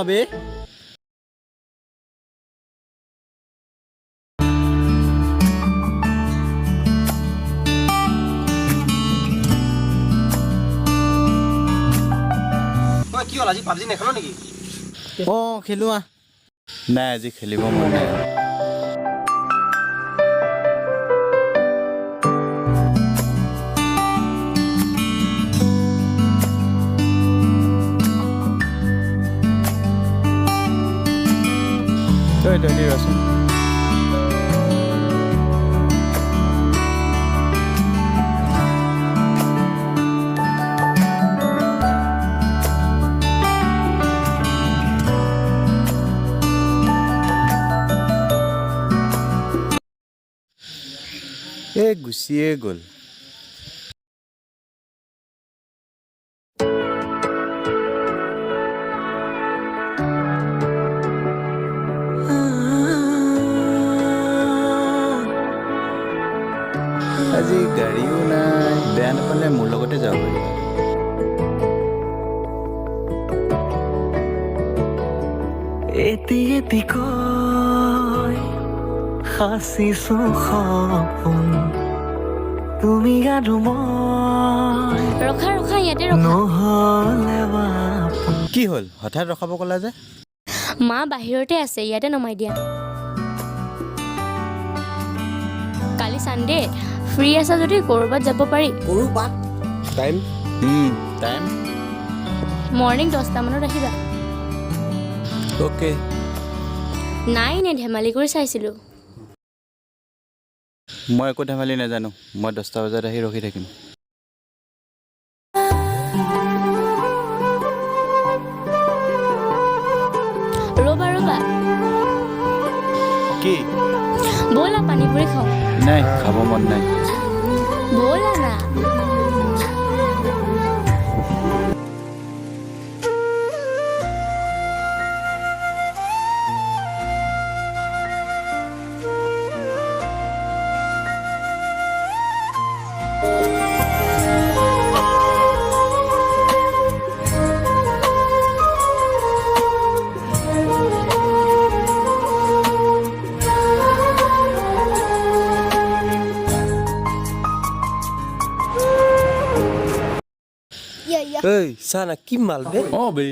বে কি হ'ল আজি পাবজি নেখেলো নেকি? খেলো নাই আজি খেলিব মন নাই তই ৰচোন গুচিয়ে গ'ল আজি গাড়ীও নাই বেয়া নাপালে মোৰ লগতে যাব পাৰিবা এটি এটি কয় হাসিছো সপোন তুমি আৰু মই ৰখা ইয়াতে ৰখা নহ'লে কি হ'ল হঠাৎ ৰখাব ক'লা যে মা বাহিৰতে আছে ইয়াতে নমাই দিয়া কালি সানডে ফ্ৰী আছা যদি কৰবাত যাব পাৰি কৰবাত টাইম টাইম মৰ্নিং 10টা মানত আহিবা অ'কে নাই নে ধেমালি কৰি চাইছিলোঁ মই একো ধেমালি নাজানো মই 10টা বজাত আহি ৰখি থাকিম ৰবা কি ব'লা পানীপুৰি খাওঁ নাই খাব মন নাই ব'লা না এই চানা কি মাল বে বে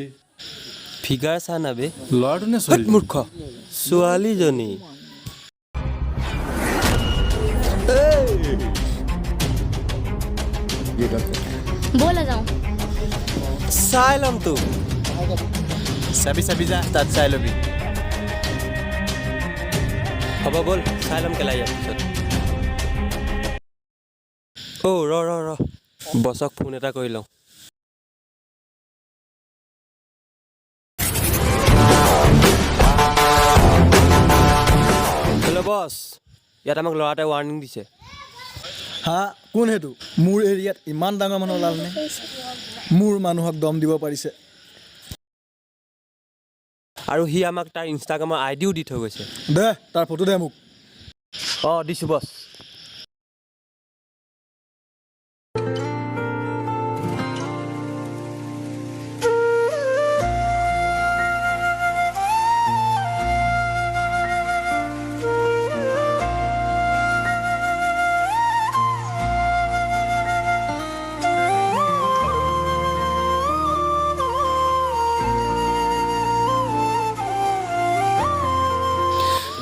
ফিগাৰ চানা বে ল'ৰাটো নে মূৰ্খ ছোৱালীজনী ব'লা যাওঁ চাই ল'ম তো চাবি যা তাত চাই ল'বি হ'ব ব'ল চাই ল'ম কেলা ইয়াৰ পিছত ৰ বছক ফোন এটা কৰি লওঁ হেল্ল' বছ ইয়াত আমাক ল'ৰা এটাই ৱাৰ্ণিং দিছে হা কোন হেতু মোৰ এৰিয়াত ইমান ডাঙৰ মানুহ ওলালনে মোৰ মানুহক দম দিব পাৰিছে আৰু সি আমাক তাৰ ইনষ্টাগ্ৰামৰ আইডিও দি থৈ গৈছে দে তাৰ ফটো দে মোক দিছোঁ বছ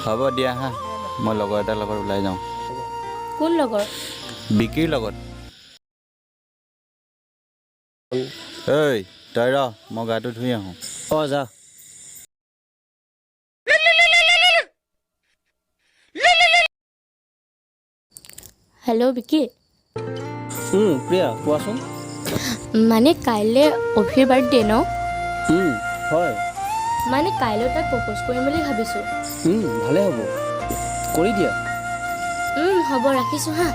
হ'ব দিয়া হা মই লগৰ এটাৰ লগত ওলাই যাওঁ কোন লগৰ বিকিৰ লগত ঐ তই ৰ মই গাটো ধুই আহোঁ যা হেল্ল' বিকি প্ৰিয়া কোৱাচোন মানে কাইলৈ অভিৰ বাৰ্থডে ন হয় মানে কাইলৈ তাক প্ৰপ'জ কৰিম বুলি ভাবিছোঁ ভালে হ'ব কৰি দিয়া হ'ব ৰাখিছোঁ হা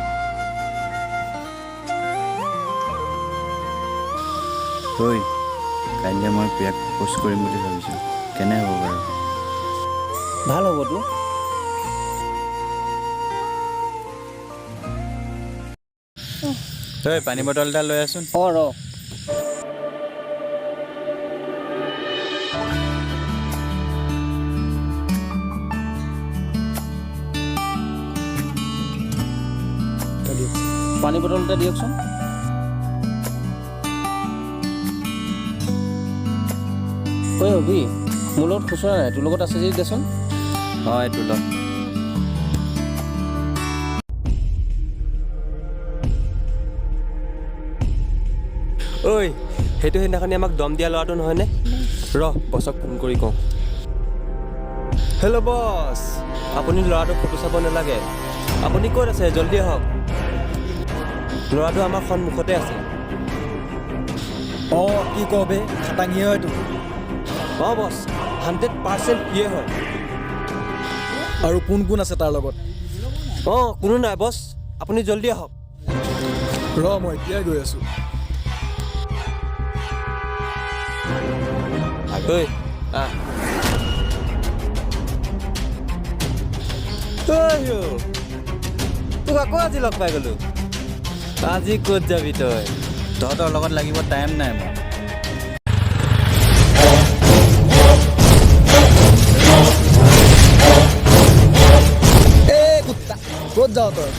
ঐ কাইলৈ মই প্ৰিয়াক প্ৰপ'জ কৰিম বুলি ভাবিছোঁ কেনে হ'ব বাৰু ভাল হ'বতো ঐ পানী বটল এটা লৈ আছোন ৰ পানী বটল এটা দিয়কচোন। ঐ অভি, মোৰ লগত খুচুৰা নাই, তোৰ লগত আছে যদি দেচোন। হয় এইটো ল ঐ সেইটো সেইদিনাখনি আমাক দম দিয়া ল'ৰাটো নহয়নে? বছক ফোন কৰি কওঁ। হেল্ল' বছ, আপুনি ল'ৰাটোক ফটো চাব নালাগে। আপুনি ক'ত আছে? জল্দি আহক। ল'ৰাটো আমাৰ সন্মুখতে আছে। অঁ কি কবে খাটাঙিয়ে হয়তো। অঁ বছ, 100% ইয়ে হয়। আৰু কোন কোন আছে তাৰ লগত? অঁ কোনো নাই বছ, আপুনি জল্দি আহক। মই এতিয়াই গৈ আছোঁ। ঐ আহ। তোক আকৌ আজি লগ পাই গ'লো। আজি ক'ত যাবি তই? তহঁতৰ লগত লাগিব টাইম নাই মোৰ। কুত্তা ক'ত যাওঁ তই?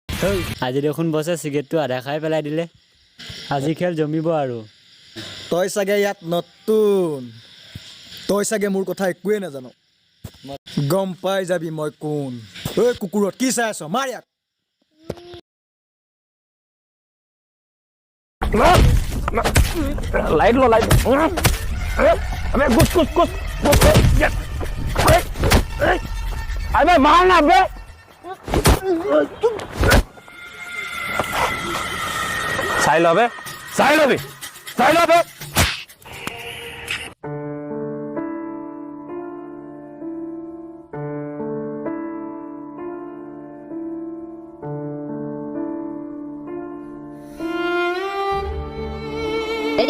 ধৰ আজি দেখোন বছে চিগাৰেটটো আধা খাই পেলাই দিলে। আজি খেল জমিব আৰু। তই চাগে ইয়াত নতুন, তই চাগে মোৰ কথা একোৱে নাজানো। গম পাই যাবি মই কোন। ঐ কুকুৰত কি চাই আছ? মাৰ ইয়াক। লাইট লো লাইট अबे कुछ कुछ कुछ अबे मारना बे चाय लो बे चाय लो बे चाय लो बे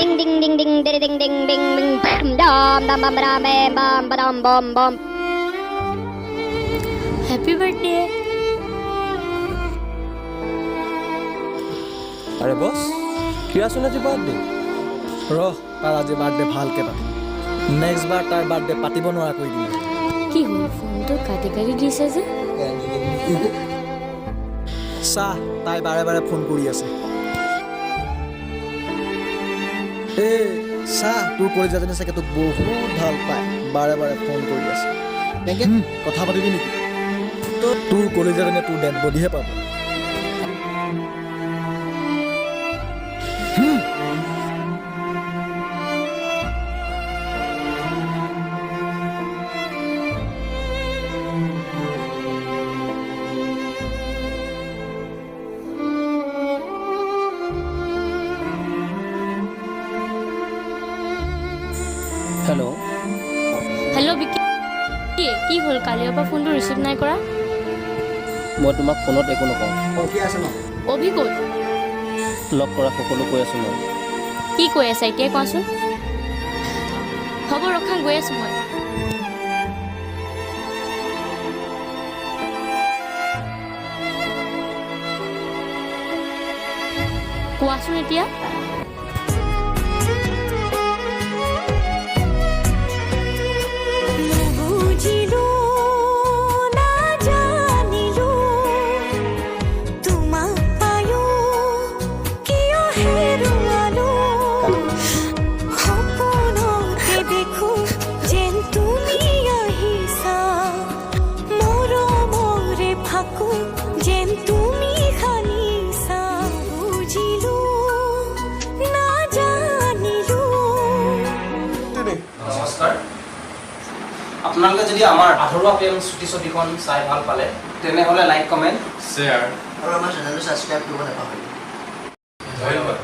Ding ding ding ding ding ding ding ding ding dam dam bam bam bam bam bam bam. Happy birthday. আরে বস, কি আসুন আজি বার্থডে? তাৰ আজি বাৰ্থডে ভালকে পাতিম। নেক্সট বাৰ তাৰ বাৰ্থডে পাতিব নোৱাৰা কৰি দিম। কি হ'ল ফোনটো কাটি কাটি দিছে যে? চাহ, তাই বাৰে বাৰে ফোন কৰি আছে। চাহ, তোৰ কলিজাজনী চাগে তোক বহুত ভাল পায়, বাৰে বাৰে ফোন কৰি আছে। কথা পাতিবি নেকি? তোৰ কলিজাজনীয়ে তোৰ ডেড বডিহে পাব। হেল্ল', হেল্ল' বিকি, কি হ'ল কালিৰ পৰা ফোনটো ৰিচিভ নাই কৰা? মই তোমাক ফোনত একো নকওঁ। অভি ক'ত? লগ কৰা সকলো কৈ আছোঁ মই। কি কৈ আছা এতিয়াই কোৱাচোন। হ'ব ৰখা, গৈ আছোঁ মই। কোৱাচোন এতিয়া। নমস্কাৰ। আপোনালোকে যদি আমাৰ আধৰুৱা প্ৰেম শ্ৰুতি ছবিখন চাই ভাল পালে তেনেহ'লে লাইক কমেণ্ট শ্বেয়াৰ আৰু আমাৰ চেনেলটো ছাবস্ক্ৰাইব কৰিব নাপাহৰিব। ধন্যবাদ।